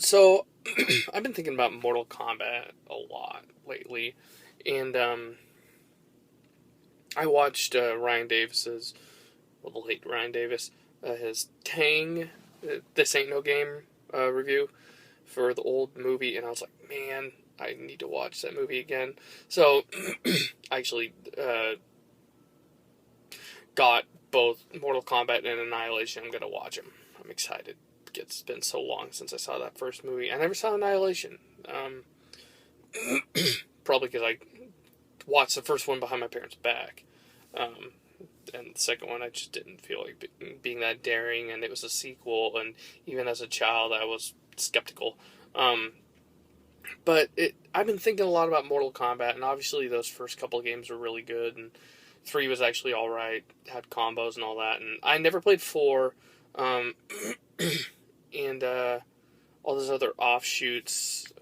So, I've been thinking about Mortal Kombat a lot lately, and I watched Ryan Davis's, well, the late Ryan Davis, his Tang, This Ain't No Game review for the old movie, and I was like, man, I need to watch that movie again. So, I actually got both Mortal Kombat and Annihilation. I'm gonna watch them. I'm excited. It's been so long since I saw that first movie. I never saw Annihilation. Probably because I watched the first one behind my parents' back. Um, and the second one, I just didn't feel like being that daring, and it was a sequel, and even as a child, I was skeptical. Um, I've been thinking a lot about Mortal Kombat, and obviously those first couple of games were really good, and 3 was actually alright, had combos and all that, and I never played 4, um, and all those other offshoots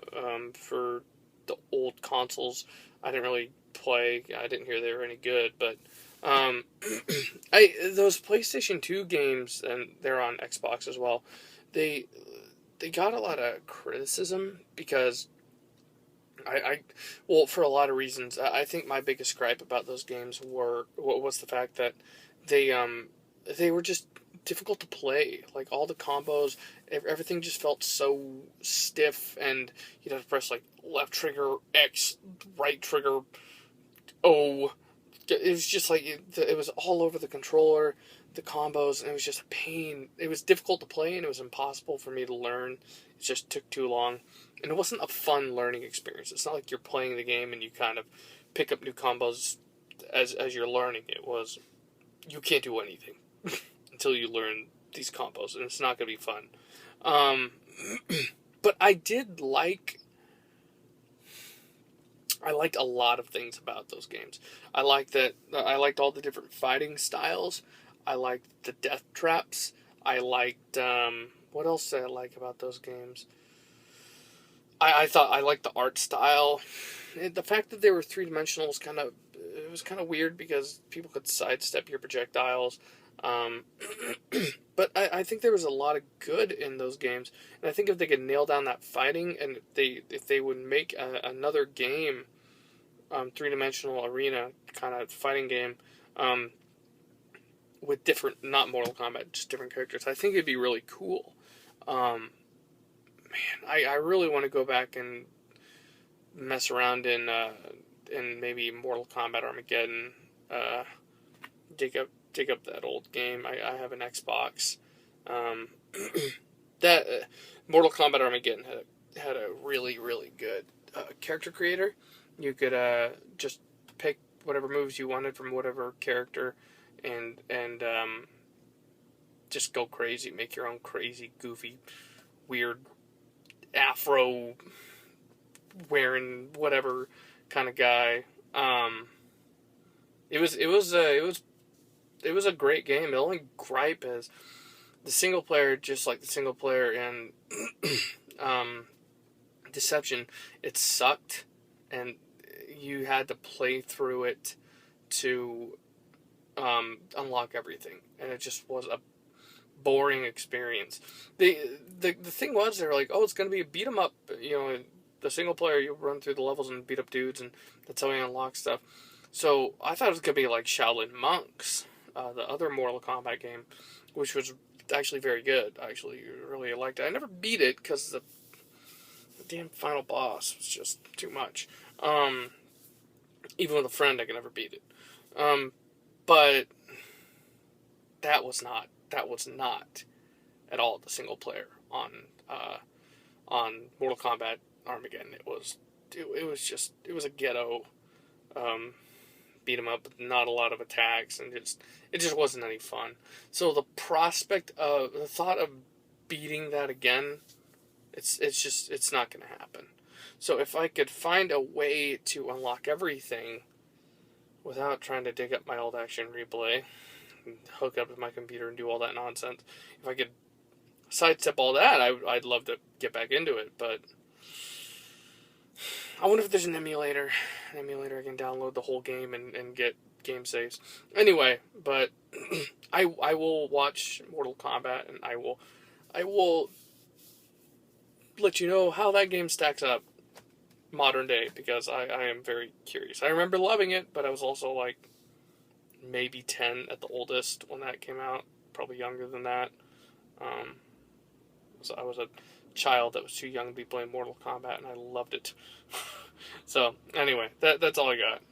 for the old consoles, I didn't really play. I didn't hear they were any good, but um, I those PlayStation 2 games, and they're on Xbox as well. They they got a lot of criticism because I well, for a lot of reasons. I think my biggest gripe about those games was the fact that they they were just difficult to play. Like all the combos, everything just felt so stiff, and you'd have to press like left trigger X, right trigger O. It was just like it was all over the controller, the combos, and it was just a pain. It was difficult to play, and it was impossible for me to learn. It just took too long, and it wasn't a fun learning experience. It's not like you're playing the game and you kind of pick up new combos as you're learning. It was you can't do anything until you learn these combos, and it's not going to be fun. Um, but I liked a lot of things about those games. I liked all the different fighting styles. I liked the death traps. I liked what else did I like about those games? I thought I liked the art style. The fact that they were 3 dimensional was kind of weird because people could sidestep your projectiles. Um, but I think there was a lot of good in those games, and I think if they could nail down that fighting, and if they would make another game, 3 dimensional arena kind of fighting game, um, with different, not Mortal Kombat, just different characters, I think it'd be really cool. Um, man, I really want to go back and mess around in maybe Mortal Kombat Armageddon. Uh, dig up that old game. I have an Xbox. Um, that Mortal Kombat Armageddon had a really good character creator. You could just pick whatever moves you wanted from whatever character, and just go crazy. Make your own crazy, goofy, weird afro wearing whatever kind of guy. Um, it was a great game. The only gripe is the single player, just like the single player in um, Deception, it sucked, and you had to play through it to unlock everything, and it just was a boring experience. The thing was, they were like, oh, it's going to be a beat 'em up. You know, the single player, you run through the levels and beat up dudes, and that's how you unlock stuff. So I thought it was going to be like Shaolin Monks, the other Mortal Kombat game, which was actually very good. I actually really liked it. I never beat it because the damn final boss was just too much. Even with a friend, I could never beat it. But that was not at all the single player on Mortal Kombat Armageddon. It was a ghetto um, beat 'em up with not a lot of attacks, and it just wasn't any fun. So the thought of beating that again, it's not going to happen. So if I could find a way to unlock everything without trying to dig up my old Action Replay and hook up to my computer and do all that nonsense, if I could sidestep all that, I'd love to get back into it. But I wonder if there's an emulator I can download the whole game and get game saves. Anyway, but I will watch Mortal Kombat, and I will let you know how that game stacks up modern day, because I am very curious. I remember loving it, but I was also like maybe 10 at the oldest when that came out, probably younger than that. So I was a child that was too young to be playing Mortal Kombat, and I loved it. So anyway, that's all I got.